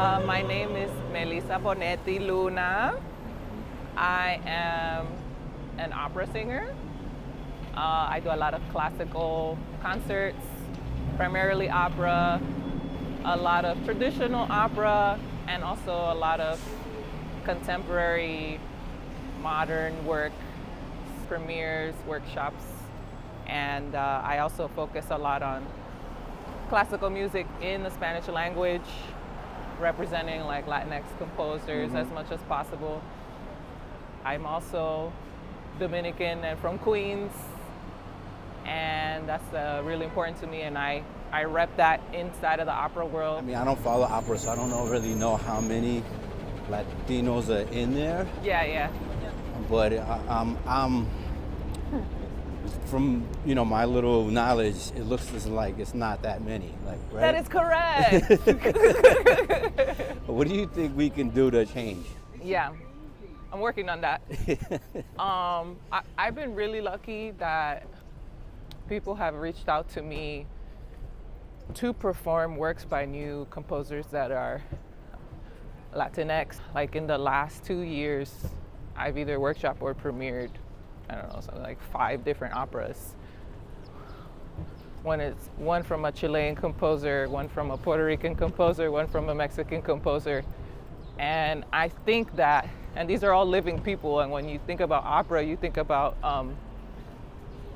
My name is Melisa Bonetti Luna. I am an opera singer. I do a lot of classical concerts, primarily opera, a lot of traditional opera, and also a lot of contemporary, modern work, premieres, workshops. And I also focus a lot on classical music in the Spanish language, representing like Latinx composers as much as possible. I'm also Dominican and from Queens, and that's really important to me, and I rep that inside of the opera world. I mean, I don't follow opera, so I don't really know how many Latinos are in there. Yeah. But I'm from my little knowledge, it looks just like it's not that many. Like, right? That is correct. What do you think we can do to change? Yeah, I'm working on that. I've been really lucky that people have reached out to me to perform works by new composers that are Latinx. Like in the last 2 years, I've either workshopped or premiered, I don't know, something like 5 different operas. One from a Chilean composer, one from a Puerto Rican composer, one from a Mexican composer. And I think that, and these are all living people, and when you think about opera, you think about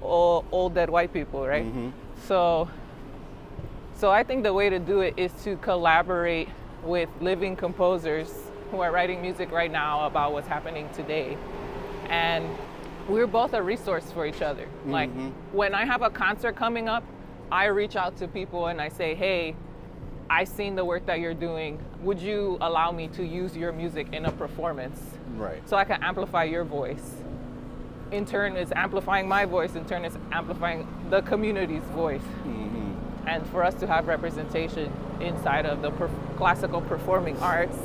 old dead white people, right? Mm-hmm. So I think the way to do it is to collaborate with living composers who are writing music right now about what's happening today. And we're both a resource for each other. Mm-hmm. Like when I have a concert coming up, I reach out to people and I say, hey, I've seen the work that you're doing. Would you allow me to use your music in a performance? Right. So I can amplify your voice. In turn, it's amplifying my voice. In turn, it's amplifying the community's voice. Mm-hmm. And for us to have representation inside of the classical performing arts.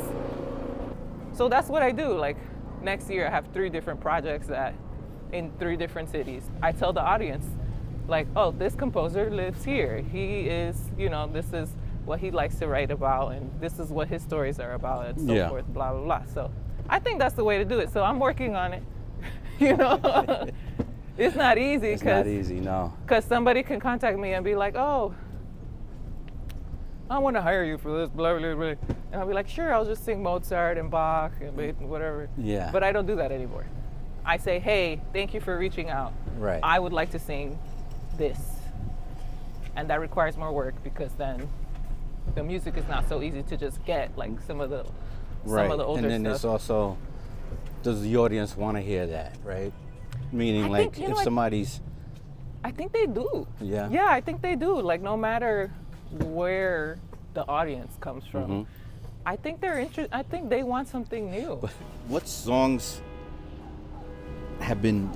So that's what I do. Like next year, I have 3 different projects in 3 different cities. I tell the audience, like, oh, this composer lives here. He is, this is what he likes to write about, and this is what his stories are about, and so forth, blah, blah, blah. So I think that's the way to do it. So I'm working on it. It's not easy. It's not easy, no. Because somebody can contact me and be like, oh, I want to hire you for this, blah, blah, blah. And I'll be like, sure, I'll just sing Mozart and Bach and Beethoven, whatever. Yeah. But I don't do that anymore. I say, hey, thank you for reaching out. Right. I would like to sing this. And that requires more work because then the music is not so easy to just get, like some of the older stuff. And then it's also, does the audience want to hear that, right? Meaning, like, if somebody's... I think they do. Yeah? Yeah, I think they do. Like, no matter where the audience comes from, I think they're I think they want something new. What songs have been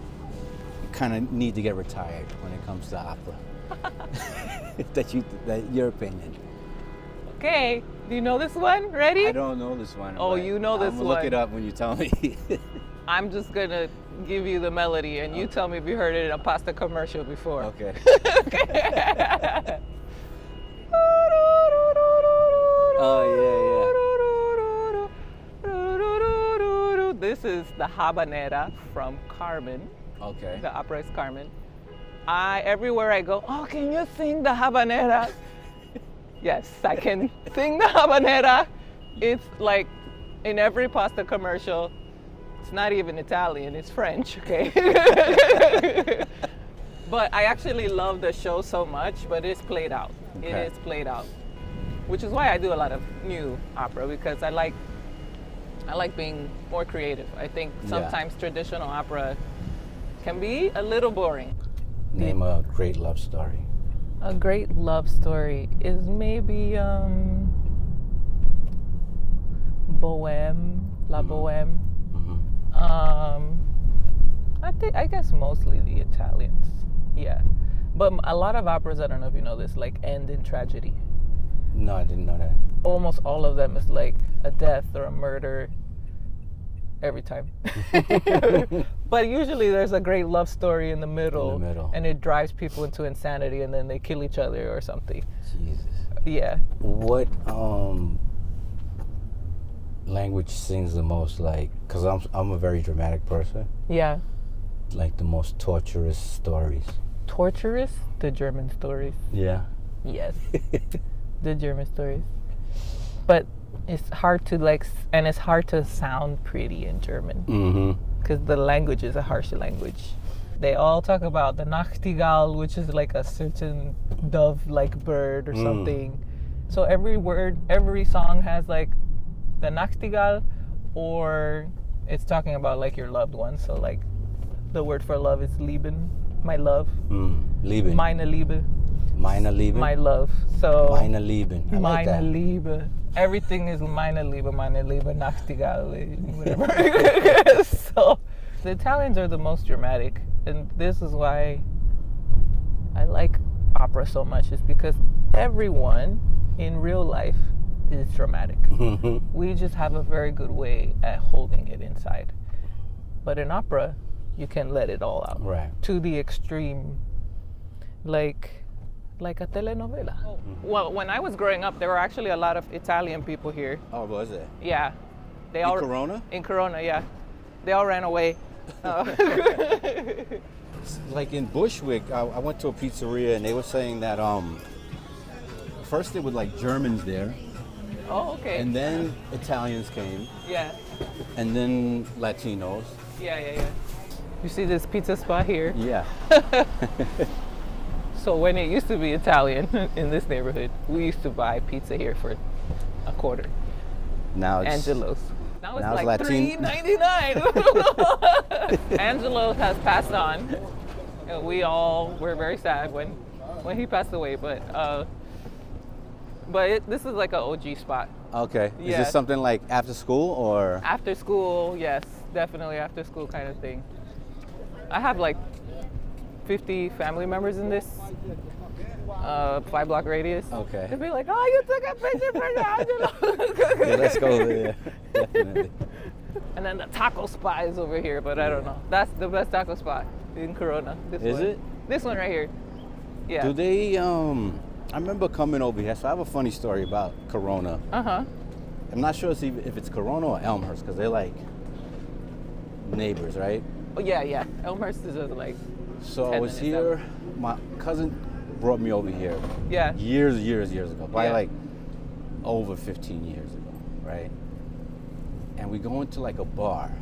kind of need to get retired when it comes to opera? that your opinion. Okay, do you know this one? Ready? I don't know this one. Oh, you know this one. I'm gonna look it up when you tell me. I'm just gonna give you the melody, and you tell me if you heard it in a pasta commercial before. Okay. Oh yeah. This is the habanera from Carmen. Okay. The opera is Carmen. Everywhere I go, oh, can you sing the habanera? Yes, I can sing the habanera. It's like in every pasta commercial. It's not even Italian, it's French, okay? But I actually love the show so much, but it's played out. Okay. It is played out. Which is why I do a lot of new opera, because I like being more creative. I think sometimes traditional opera can be a little boring. Name a great love story. A great love story is maybe Bohème, La Bohème. I guess mostly the Italians, yeah. But a lot of operas, I don't know if you know this, like end in tragedy. No, I didn't know that. Almost all of them is like a death or a murder every time. But usually there's a great love story in the middle. And it drives people into insanity and then they kill each other or something. Jesus. Yeah. What language sings the most? Like, cause I'm a very dramatic person. Yeah. Like the most torturous stories. Torturous? The German stories. Yeah. Yes. The German stories. But it's hard to and it's hard to sound pretty in German. Mm-hmm. Because the language is a harsh language. They all talk about the Nachtigall, which is like a certain dove-like bird or something. So every song has like the Nachtigall, or it's talking about like your loved one. So like the word for love is Lieben, my love. Lieben. Meine Liebe. Meine Liebe. My love. So Meine Lieben. I like Meine that. Liebe. Everything is meine Liebe, Nachtigall, whatever. So the Italians are the most dramatic, and this is why I like opera so much, is because everyone in real life is dramatic. We just have a very good way at holding it inside. But in opera, you can let it all out. Right. To the extreme. Like a telenovela. Well, when I was growing up, there were actually a lot of Italian people here. Oh, was it? Yeah. They In Corona? In Corona, yeah. They all ran away. Like in Bushwick, I went to a pizzeria and they were saying that first there were like Germans there, Oh, okay. and then Italians came, Yeah. and then Latinos. Yeah. You see this pizza spot here? Yeah. So when it used to be Italian in this neighborhood, we used to buy pizza here for a quarter. Now it's Angelo's. Now it's like Latin- $3.99. Angelo has passed on. We all were very sad when he passed away, but this is like an OG spot. Okay. Is Yeah. this something like after school or? After school, yes, definitely after school kind of thing. I have like 50 family members in this 5-block radius. Okay. They'd be like, "Oh, you took a picture for Angelo." Yeah, let's go over there. Definitely. And then the taco spot is over here, but I don't know. That's the best taco spot in Corona. This Is one. it? This one right here. Yeah. Do they? I remember coming over here. So I have a funny story about Corona. Uh-huh. I'm not sure if it's Corona or Elmhurst because they're like neighbors, right? Oh, yeah. Elmhurst is just like. So I 10 was minutes here. My cousin brought me over here. Yeah. Years ago. Probably Yeah. like over 15 years ago, right? And we go into like a bar,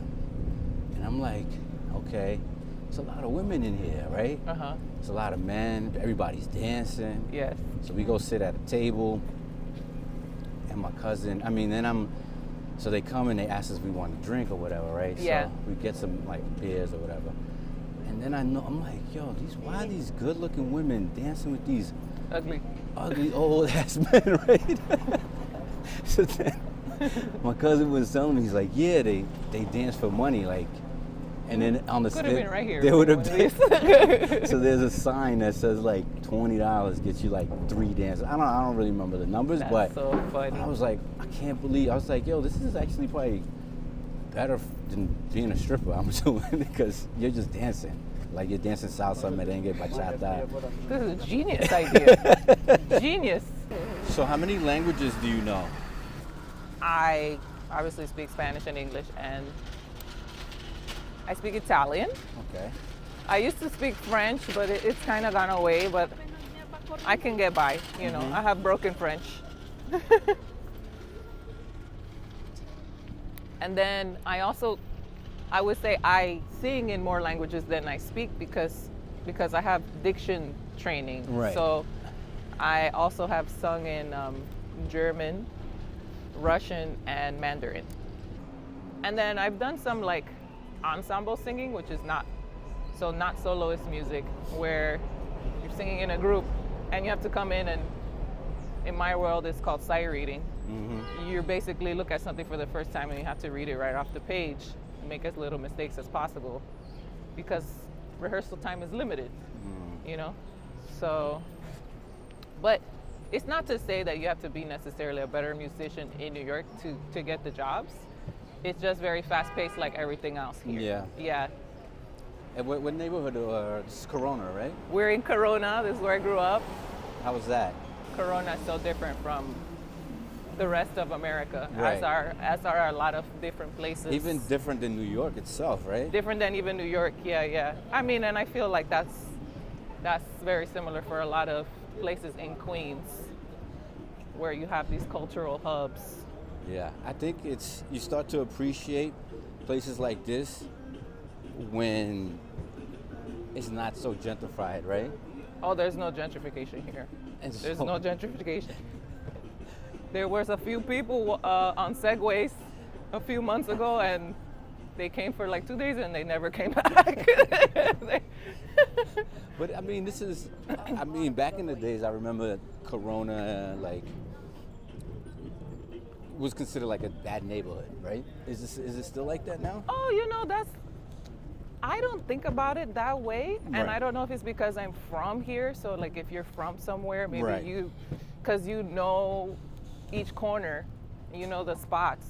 and I'm like, okay, there's a lot of women in here, right? Uh-huh. There's a lot of men. Everybody's dancing. Yes. So we go sit at a table, and my cousin, so they come and they ask us if we want to drink or whatever, right? Yeah. So we get some like beers or whatever. And then I'm like, yo, why are these good looking women dancing with these Ugly. ugly old ass men, right? So then my cousin was telling me, he's like, yeah, they dance for money, like, and then on the Could have been right here. They would have one of these. So there's a sign that says like $20 gets you like 3 dances. I don't really remember the numbers, That's but so funny. I was like, I can't believe. I was like, yo, this is actually probably better than being a stripper, I'm assuming, because you're just dancing. Like you're dancing salsa, merengue, bachata. This is a genius idea. Genius. So how many languages do you know? I obviously speak Spanish and English, and I speak Italian. Okay. I used to speak French, but it's kind of gone away, but I can get by, you know. I have broken French. And then I would say I sing in more languages than I speak because I have diction training. Right. So I also have sung in German, Russian, and Mandarin. And then I've done some like ensemble singing, which is not soloist music, where you're singing in a group and you have to come in, and in my world it's called sight reading. You basically look at something for the first time and you have to read it right off the page and make as little mistakes as possible because rehearsal time is limited, you know? So, but it's not to say that you have to be necessarily a better musician in New York to get the jobs. It's just very fast-paced like everything else here. Yeah. Yeah. And what neighborhood? This is Corona, right? We're in Corona. This is where I grew up. How was that? Corona is so different from the rest of America, Right. as are a lot of different places. Even different than New York itself, right? Different than even New York. Yeah, yeah. I mean, and I feel like that's very similar for a lot of places in Queens, where you have these cultural hubs. Yeah, I think it's you start to appreciate places like this when it's not so gentrified, right? Oh, there's no gentrification here. And There's so- no gentrification. There was a few people on Segways a few months ago, and they came for like 2 days and they never came back. But I mean, I mean, back in the days, I remember Corona, like, was considered like a bad neighborhood, right? Is it still like that now? Oh, I don't think about it that way, and Right. I don't know if it's because I'm from here. So like, if you're from somewhere, maybe Right. because you know each corner, you know the spots.